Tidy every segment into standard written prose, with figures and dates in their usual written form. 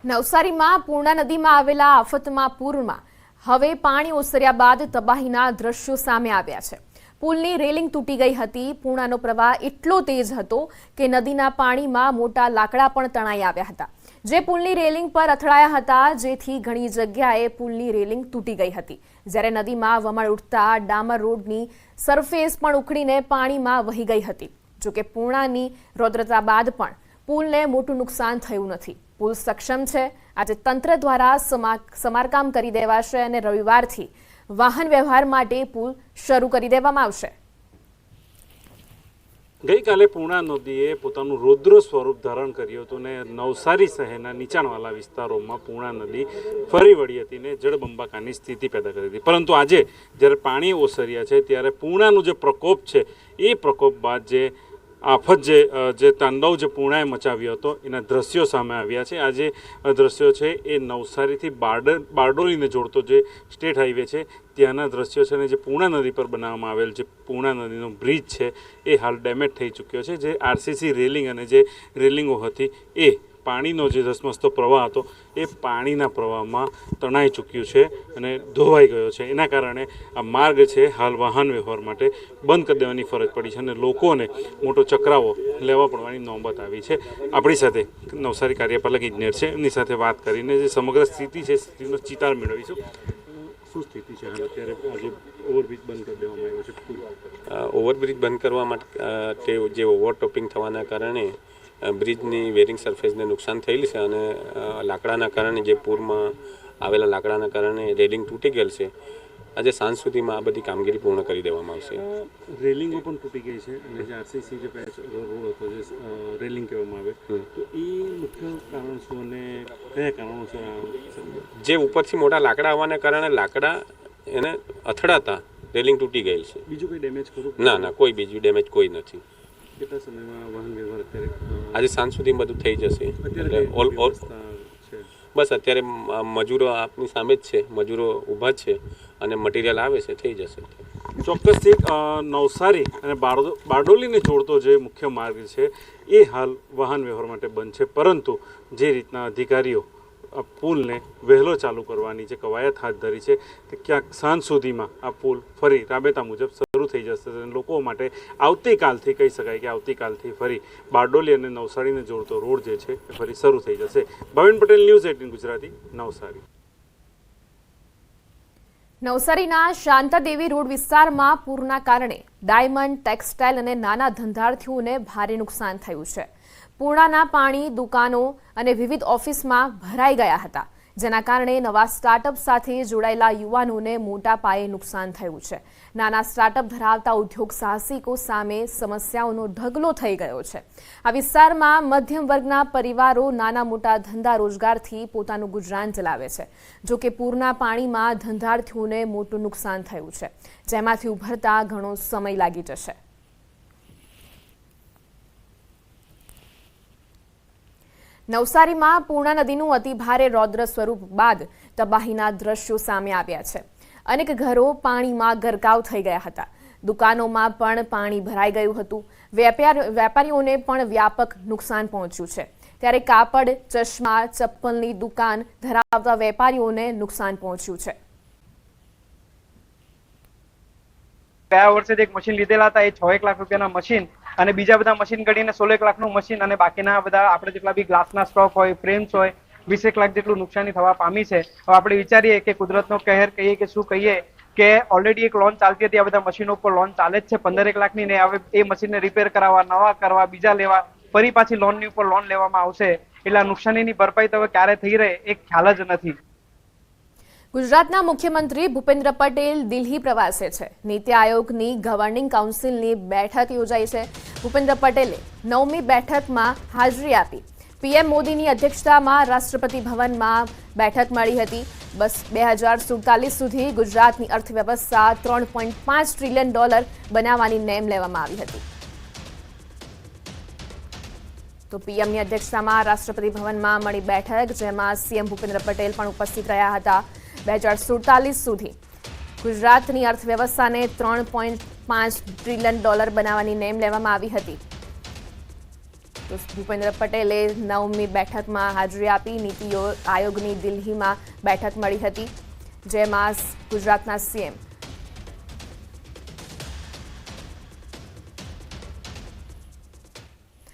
નવસારીમાં પૂર્ણા નદીમાં આવેલા આફતમાં પૂરમાં હવે પાણી ઓસર્યા બાદ તબાહીના દ્રશ્યો સામે આવ્યા છે। પુલની રેલિંગ તૂટી ગઈ હતી। પૂર્ણાનો પ્રવાહ એટલો તેજ હતો કે નદીના પાણીમાં મોટા લાકડા પણ તણાઈ આવ્યા હતા, જે પુલની રેલિંગ પર અથડાયા હતા, જેથી ઘણી જગ્યાએ પુલની રેલિંગ તૂટી ગઈ હતી। જ્યારે નદીમાં વમળ ઉઠતા ડામર રોડની સરફેસ પણ ઉખડીને પાણીમાં વહી ગઈ હતી। જોકે પૂર્ણાની રૌદ્રતા બાદ પણ પુલને મોટું નુકસાન થયું નથી। પુલ સક્ષમ છે। આજે તંત્ર દ્વારા સમારકામ કરી દેવાશે અને રવિવારથી વાહન વ્યવહાર માટે પુલ શરૂ કરી દેવામાં આવશે। ગઈકાલે પૂર્ણા નદીએ પોતાનું રૌદ્ર સ્વરૂપ ધારણ કર્યું હતું ને નવસારી શહેરના નીચાણવાળા વિસ્તારોમાં પૂર્ણા નદી ફરી વળી હતી ને જળબંબાકારની સ્થિતિ પેદા કરી હતી। પરંતુ આજે જ્યારે પાણી ઓસર્યા છે ત્યારે પૂર્ણાનો જે પ્રકોપ છે એ પ્રકોપ બાદ જે આફત જે તાંડવ જે પૂર્ણાએ મચાવ્યો હતો એના દ્રશ્યો સામે આવ્યા છે। આ જે દ્રશ્યો છે એ નવસારીથી બારડોલીને જોડતો જે સ્ટેટ હાઈવે છે ત્યાંના દ્રશ્યો છે અને જે પૂર્ણા નદી પર બનાવવામાં આવેલ જે પૂર્ણા નદીનો બ્રિજ છે એ હાલ ડેમેજ થઈ ચૂક્યો છે। જે આરસીસી રેલિંગ અને જે રેલિંગો હતી એ પાણીનો જે ધસમસતો પ્રવાહ હતો એ પાણીના પ્રવાહમાં તણાઈ ચૂક્યું છે અને ધોવાઈ ગયો છે। એના કારણે આ માર્ગ છે હાલ વાહન વ્યવહાર માટે બંધ કરી દેવાની ફરજ પડી છે અને લોકોને મોટો ચકરાવો લેવા પડવાની નોબત આવી છે। આપણી સાથે નવસારી કાર્યપાલક ઇજનેર છે, એમની સાથે વાત કરીને જે સમગ્ર સ્થિતિ છે સ્થિતિનો ચિતાર મેળવીશું। શું સ્થિતિ છે હાલ અત્યારે? આજે ઓવરબ્રિજ બંધ કરી દેવામાં આવ્યો છે। ઓવરબ્રિજ બંધ કરવા માટે જે ઓવરટોપિંગ થવાના કારણે બ્રિજની વેરિંગ સરફેસને નુકસાન થયેલું છે અને લાકડાના કારણે જે પૂરમાં આવેલા લાકડાના કારણે રેલિંગ તૂટી ગયેલ છે। આજે સાંજ સુધીમાં આ બધી કામગીરી પૂર્ણ કરી દેવામાં આવશે। રેલિંગો પણ તૂટી ગઈ છે અને જે આરસીસી જે પેચ રોડ હતો જે રેલિંગ કહેવામાં આવે તો એ મુખ્ય કારણ શું અને કયા કારણોસર? જે ઉપરથી મોટા લાકડા આવવાના કારણે લાકડા એને અથડાતા રેલિંગ તૂટી ગયેલ છે। બીજું કોઈ ડેમેજ ખરું? ના, કોઈ બીજું ડેમેજ કોઈ નથી। કેટલા સમયમાં વાહન વ્યવહાર અત્યારે? આજે સાંજ સુધી બધું થઈ જશે। બસ અત્યારે મજૂરો આપની સામે જ છે, મજૂરો ઊભા છે અને મટીરિયલ આવે છે, થઈ જશે। ચોક્કસથી નવસારી અને બારડોલીને જોડતો જે મુખ્ય માર્ગ છે એ હાલ વાહન વ્યવહાર માટે બંધ છે, પરંતુ જે રીતના અધિકારીઓ પુલને વહેલો ચાલુ કરવાની જે કવાયત હાથ ધરી છે તે ક્યાંક સાંજ સુધીમાં આ પુલ ફરી રાબેતા મુજબ શરૂ થઈ જશે અને લોકો માટે આવતીકાલથી કહી શકાય કે આવતીકાલથી ફરી બારડોલી અને નવસારીને જોડતો રોડ જે છે એ ફરી શરૂ થઈ જશે। ભાવિન પટેલ, ન્યૂઝ 18 ગુજરાતી, નવસારી। નવસારીના શાંતાદેવી રોડ વિસ્તારમાં પૂરના કારણે ડાયમંડ, ટેક્સટાઇલ અને નાના ધંધાર્થીઓને ભારે નુકસાન થયું છે। પૂર્ણાના પાણી દુકાનો અને વિવિધ ઓફિસમાં ભરાઈ ગયા હતા, જેના કારણે નવા સ્ટાર્ટઅપ સાથે જોડાયેલા યુવાનોને મોટા પાયે નુકસાન થયું છે। નાના સ્ટાર્ટઅપ ધરાવતા ઉદ્યોગ સાહસિકો સામે સમસ્યાઓનો ઢગલો થઈ ગયો છે। આ વિસ્તારમાં મધ્યમ વર્ગના પરિવારો નાના મોટા ધંધા રોજગારથી પોતાનું ગુજરાન ચલાવે છે। જોકે પૂરના પાણીમાં ધંધાર્થીઓને મોટું નુકસાન થયું છે, જેમાંથી ઉભરતા ઘણો સમય લાગી જશે। નવસારીમાં પૂર્ણા નદીનું અતિભારે રૌદ્ર સ્વરૂપ બાદ તબાહીના દ્રશ્યો સામે આવ્યા છે। અનેક ઘરો પાણીમાં ગરકાવ થઈ ગયા હતા, દુકાનોમાં પણ પાણી ભરાઈ ગયું હતું, વેપારીઓને પણ વ્યાપક નુકસાન પહોંચ્યું છે। ત્યારે કાપડ, ચશ્મા, ચપ્પલની દુકાન ધરાવતા વેપારીઓને નુકસાન પહોંચ્યું છે। ગયા વર્ષે એક મશીન લીધેલા હતા, એ 6 લાખ રૂપિયાના મશીન અને બીજા બધા મશીન ગણીને 16 લાખનું મશીન અને બાકીના બધા આપણે જેટલા બી ગ્લાસના સ્ટોક હોય, ફ્રેમ્સ હોય, 20 લાખ જેટલું નુકસાની થવા પામી છે। હવે આપણે વિચારીએ કે કુદરતનો કહેર કહીએ કે શું કહીએ કે ઓલરેડી એક લોન ચાલતી હતી, આ બધા મશીનો પર લોન ચાલે જ છે 15 લાખની ને હવે એ મશીનને રિપેર કરાવવા, નવા કરવા, બીજા લેવા, ફરી પાછી લોનની ઉપર લોન લેવામાં આવશે, એટલે નુકસાનીની ભરપાઈ તો હવે ક્યારે થઈ રહે એક ખ્યાલ જ નથી। ગુજરાતના મુખ્યમંત્રી ભૂપેન્દ્ર પટેલ દિલ્હી પ્રવાસે છે। નીતિ આયોગની ગવર્નિંગ કાઉન્સિલની બેઠક યોજાઈ છે। ભૂપેન્દ્ર પટેલે 9મી બેઠકમાં હાજરી આપી। પીએમ મોદીની અધ્યક્ષતામાં રાષ્ટ્રપતિ ભવનમાં બેઠક મળી હતી। બસ 2047 સુધી ગુજરાતની અર્થવ્યવસ્થા $3.5 ટ્રિલિયન બનાવવાની નેમ લેવામાં આવી હતી। તો પીએમની અધ્યક્ષતામાં રાષ્ટ્રપતિ ભવનમાં મળી બેઠક, જેમાં સીએમ ભૂપેન્દ્ર પટેલ પણ ઉપસ્થિત રહ્યા હતા। 2047 સુધી ગુજરાતની અર્થવ્યવસ્થાને $3.5 ટ્રિલિયન બનાવવાની નેમ લેવામાં આવી હતી। તો ભૂપેન્દ્ર પટેલે 9મી બેઠકમાં હાજરી આપી. નીતિ આયોગની દિલ્હીમાં બેઠક મળી હતી, જેમાં ગુજરાતના સીએમ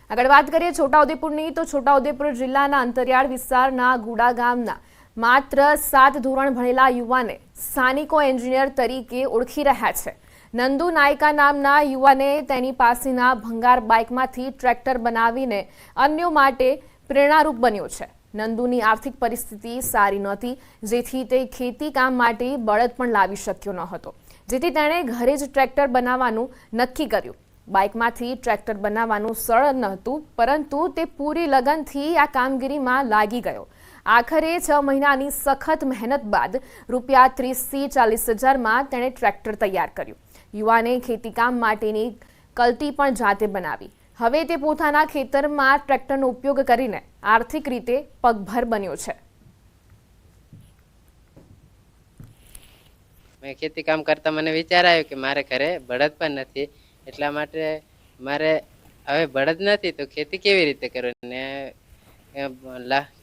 આગળ વાત કરીએ છોટાઉદેપુરની, તો છોટાઉદેપુર જિલ્લાના અંતરિયાળ વિસ્તારના ગુડા ગામના માત્ર 7 ધોરણ ભણેલા યુવાને સ્થાનિકો એન્જિનિયર તરીકે ઓળખી રહ્યા છે. નંદુ નાયકા નામના યુવાને તેની પાસેના ભંગાર બાઇકમાંથી ટ્રેક્ટર બનાવીને અન્યો માટે પ્રેરણારૂપ બન્યો છે. નંદુની આર્થિક પરિસ્થિતિ સારી નહોતી, જેથી તે ખેતી કામ માટે બળદ પણ લાવી શક્યો ન હતો, જેથી તેણે ઘરે જ ટ્રેક્ટર બનાવવાનું નક્કી કર્યું. બાઇકમાંથી ટ્રેક્ટર બનાવવાનું સરળ નહોતું, પરંતુ તે પૂરી લગનથી આ કામગીરીમાં લાગી ગયો. આખરે 6 મહિનાની સખત મહેનત બાદ રૂપિયા 30 થી 40 હજારમાં તેણે ટ્રેક્ટર તૈયાર કર્યું. યુવાને ખેતીકામ માટેની કલટી પણ જાતે બનાવી. હવે તે પોતાના ખેતરમાં ટ્રેક્ટરનો ઉપયોગ કરીને આર્થિક રીતે પગભર બન્યો છે. મેં ખેતી કામ કરતા મને વિચાર આવ્યો કે મારે ઘરે બળદ પણ નથી, એટલા માટે મારે હવે બળદ નથી તો ખેતી કેવી રીતે કરવી, ને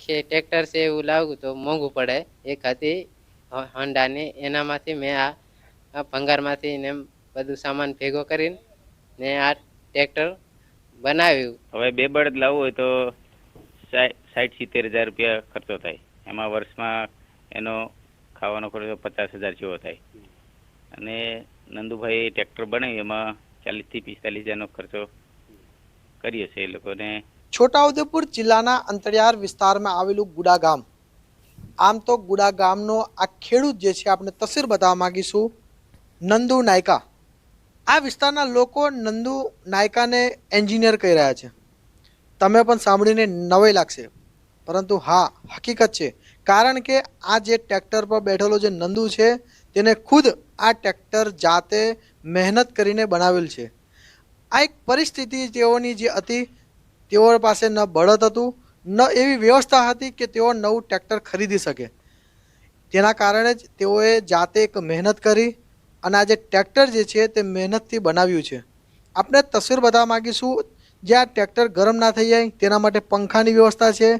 ટ્રેક્ટર છે એવું લાવવું તો મોંઘું પડે. એક હતી હોન્ડાની, એનામાંથી મેં આ ભંગારમાંથી ને બધું સામાન ભેગો કરીને ને આ ટ્રેક્ટર બનાવ્યું. હવે 2 બળદ લાવવું હોય તો 60-70 હજાર રૂપિયા ખર્ચો થાય. એમાં વર્ષમાં એનો ખાવાનો ખર્ચો 50,000 જેવો થાય. અને નંદુભાઈ ટ્રેક્ટર બનાવી એમાં 40 થી 45 હજારનો ખર્ચો કરીએ છીએ એ લોકોને. છોટાઉદેપુર જિલ્લાના અંતરિયાળ વિસ્તારમાં આવેલું ગુડા ગામ. આમ તો ગુડા ગામનો આ ખેડૂત જે છે આપણે તસવીર બતાવવા માંગીશું. નંદુ નાયકા. આ વિસ્તારના લોકો નંદુ નાયકાને એન્જિનિયર કહી રહ્યા છે. તમે પણ સાંભળીને નવાઈ લાગશે, પરંતુ હા, હકીકત છે. કારણ કે આ જે ટ્રેક્ટર પર બેઠેલો જે નંદુ છે તેને ખુદ આ ટ્રેક્ટર જાતે મહેનત કરીને બનાવેલ છે. આ એક પરિસ્થિતિ તેઓની જે હતી, તેઓ પાસે ન બળદ હતું, ન એવી વ્યવસ્થા હતી કે તેઓ નવું ટ્રેક્ટર ખરીદી શકે. તેના કારણે જ તેઓએ જાતે એક મહેનત કરી અને આ જે ટ્રેક્ટર જે છે તે મહેનતથી બનાવ્યું છે. આપણે તસવીર બતાવવા માગીશું. જે આ ટ્રેક્ટર ગરમ ના થઈ જાય તેના માટે પંખાની વ્યવસ્થા છે,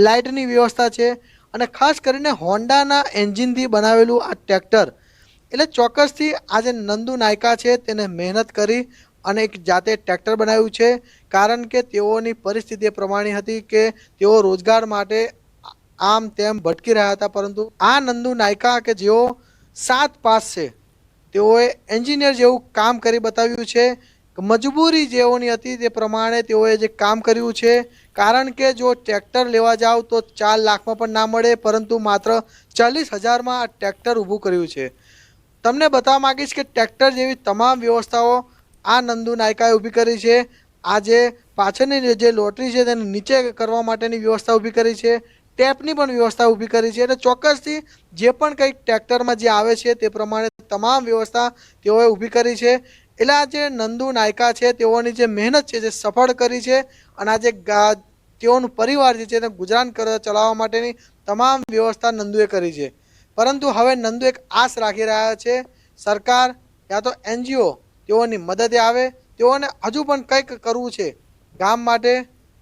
લાઇટની વ્યવસ્થા છે, અને ખાસ કરીને હોન્ડાના એન્જિનથી બનાવેલું આ ટ્રેક્ટર. એટલે ચોક્કસથી આ જે નંદુ નાયકા છે તેને મહેનત કરી અને એક જાતે ટ્રેક્ટર બનાવ્યું છે. કારણ કે તેઓની પરિસ્થિતિ એ પ્રમાણે હતી કે તેઓ રોજગાર માટે આમ તેમ ભટકી રહ્યા હતા, પરંતુ આ નંદુ નાયકા કે જેઓ 7 પાસ છે, તેઓએ એન્જિનિયર જેવું કામ કરી બતાવ્યું છે. મજબૂરી જેઓની હતી તે પ્રમાણે તેઓએ જે કામ કર્યું છે. કારણ કે જો ટ્રેક્ટર લેવા જાવ તો 4 લાખમાં પણ ના મળે, પરંતુ માત્ર 40,000માં આ ટ્રેક્ટર ઊભું કર્યું છે. તમને બતાવવા માગીશ કે ટ્રેક્ટર જેવી તમામ વ્યવસ્થાઓ આ નંદુ નાયકાએ ઊભી કરી છે. આ જે પાછળની જે લોટરી છે તેને નીચે કરવા માટેની વ્યવસ્થા ઊભી કરી છે. ટેપની પણ વ્યવસ્થા ઊભી કરી છે. એટલે ચોક્કસથી જે પણ કંઈક ટ્રેક્ટરમાં જે આવે છે તે પ્રમાણે તમામ વ્યવસ્થા તેઓએ ઊભી કરી છે. એટલે આ જે નંદુ નાયકા છે તેઓની જે મહેનત છે જે સફળ કરી છે, અને આ જે તેઓનું પરિવાર જે છે તે ગુજરાન ચલાવવા માટેની તમામ વ્યવસ્થા નંદુએ કરી છે. પરંતુ હવે નંદુ એક આશ રાખી રહ્યા છે, સરકાર યા તો NGO તેઓની મદદે આવે, તેઓને હજુ પણ કંઈક કરવું છે, ગામ માટે,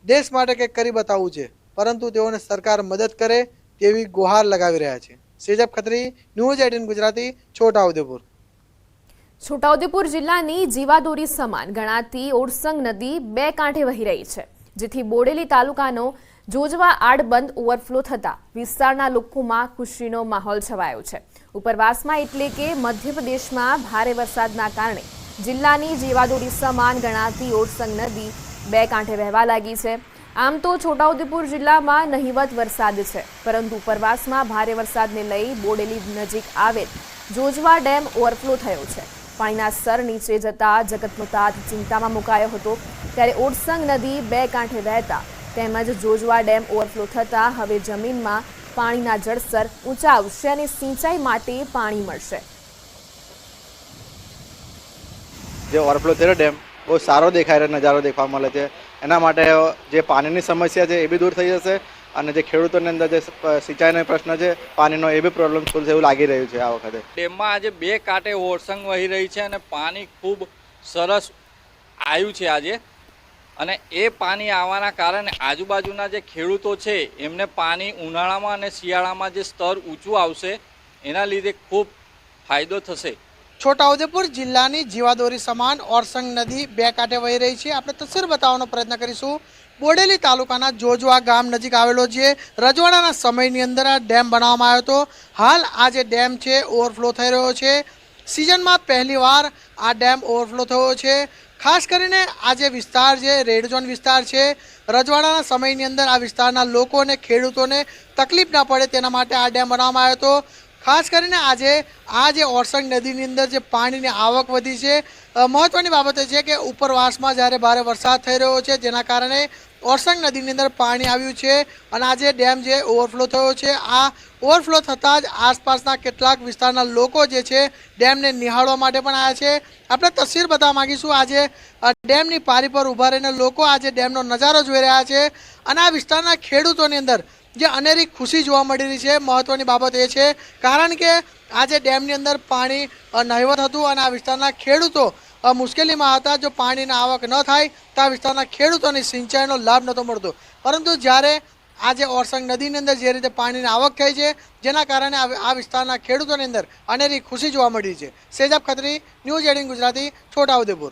દેશ માટે કંઈક કરી બતાવવું છે, પરંતુ તેઓને સરકાર મદદ કરે તેવી ગુહાર લગાવી રહ્યા છે. સેજબ ખત્રી, ન્યૂઝ 18 ગુજરાતી, છોટાઉદેપુર. છોટાઉદેપુર જિલ્લાની જીવાદોરી સમાન ગણાતી ઓરસંગ નદી 2 કાંઠે વહી રહી છે, જેથી બોડેલી તાલુકાનો જોજવા આડબંધ ઓવરફ્લો થતા વિસ્તારના લોકોમાં ખુશીનો માહોલ છવાયો છે. ઉપરવાસમાં એટલે કે મધ્યપ્રદેશમાં ભારે વરસાદના કારણે જિલ્લાની જીવાદોરી સમાન ગણાતી ઓરસંગ નદી 2 કાંઠે વહેવા લાગી છે. આમ તો છોટાઉદેપુર જિલ્લામાં નહિવત વરસાદ છે, પરંતુ ઉપરવાસમાં ભારે વરસાદને લઈ બોડેલી નજીક આવેલ જોજવા ડેમ ઓવરફ્લો થયો છે. પાણીના સ્તર નીચે જતા જગતનો તાત ચિંતામાં મુકાયો હતો. ત્યારે ઓરસંગ નદી 2 કાંઠે વહેતા તેમજ જોજવા ડેમ ઓવરફ્લો થતા હવે જમીનમાં પાણીના જળસ્તર ઊંચા આવશે અને સિંચાઈ માટે પાણી મળશે. જે ઓવરફ્લો થયો ડેમ બહુ સારો દેખાય નજારો દેખવા મળે છે. એના માટે જે પાણીની સમસ્યા છે એ બી દૂર થઈ જશે, અને જે ખેડૂતોની અંદર જે સિંચાઈનો પ્રશ્ન છે પાણીનો એ બી પ્રોબ્લેમ સોલ્વ છે એવું લાગી રહ્યું છે. આ વખતે ડેમમાં આજે 2 કાંઠે ઓરસંગ વહી રહી છે અને પાણી ખૂબ સરસ આવ્યું છે આજે, અને એ પાણી આવવાના કારણે આજુબાજુના જે ખેડૂતો છે એમને પાણી ઉનાળામાં અને શિયાળામાં જે સ્તર ઊંચું આવશે એના લીધે ખૂબ ફાયદો થશે. છોટાઉદેપુર જિલ્લાની જીવાદોરી સમાન ઓરસંગ નદી બે કાંઠે વહી રહી છે. આપણે તસવીર બતાવવાનો પ્રયત્ન કરીશું. બોડેલી તાલુકાના જોજવા ગામ નજીક આવેલો જે રજવાડાના સમયની અંદર આ ડેમ બનાવવામાં આવ્યો હતો. હાલ આ જે ડેમ છે ઓવરફ્લો થઈ રહ્યો છે. સિઝનમાં પહેલીવાર આ ડેમ ઓવરફ્લો થયો છે. ખાસ કરીને આ જે વિસ્તાર છે રેડ ઝોન વિસ્તાર છે. રજવાડાના સમયની અંદર આ વિસ્તારના લોકોને ખેડૂતોને તકલીફ ના પડે તેના માટે આ ડેમ બનાવવામાં આવ્યો હતો. ખાસ કરીને આજે આ જે ઓરસંગ નદીની અંદર જે પાણીની આવક વધી છે. મહત્વની બાબત એ છે કે ઉપરવાસમાં જ્યારે ભારે વરસાદ થઈ રહ્યો છે જેના કારણે ઓરસંગ નદીની અંદર પાણી આવ્યું છે અને આજે ડેમ જે ઓવરફ્લો થયો છે. આ ઓવરફ્લો થતાં જ આસપાસના કેટલાક વિસ્તારના લોકો જે છે ડેમને નિહાળવા માટે પણ આવ્યા છે. આપણે તસવીર બતાવવા માગીશું. આજે ડેમની પારી પર ઊભા રહીને લોકો આજે ડેમનો નજારો જોઈ રહ્યા છે અને આ વિસ્તારના ખેડૂતોની અંદર જે અનેરી ખુશી જોવા મળી રહી છે. મહત્વની બાબત એ છે કારણ કે આજે ડેમની અંદર પાણી નહિવત હતું અને આ વિસ્તારના ખેડૂતો મુશ્કેલીમાં હતા. જો પાણીની આવક ન થાય તો આ વિસ્તારના ખેડૂતોની સિંચાઈનો લાભ નહોતો મળતો. પરંતુ જ્યારે આજે ઓરસંગ નદીની અંદર જે રીતે પાણીની આવક થઈ છે જેના કારણે આ વિસ્તારના ખેડૂતોની અંદર અનેરી ખુશી જોવા મળી છે. સેજાબ ખત્રી, ન્યૂઝ 18 ગુજરાતી, છોટાઉદેપુર.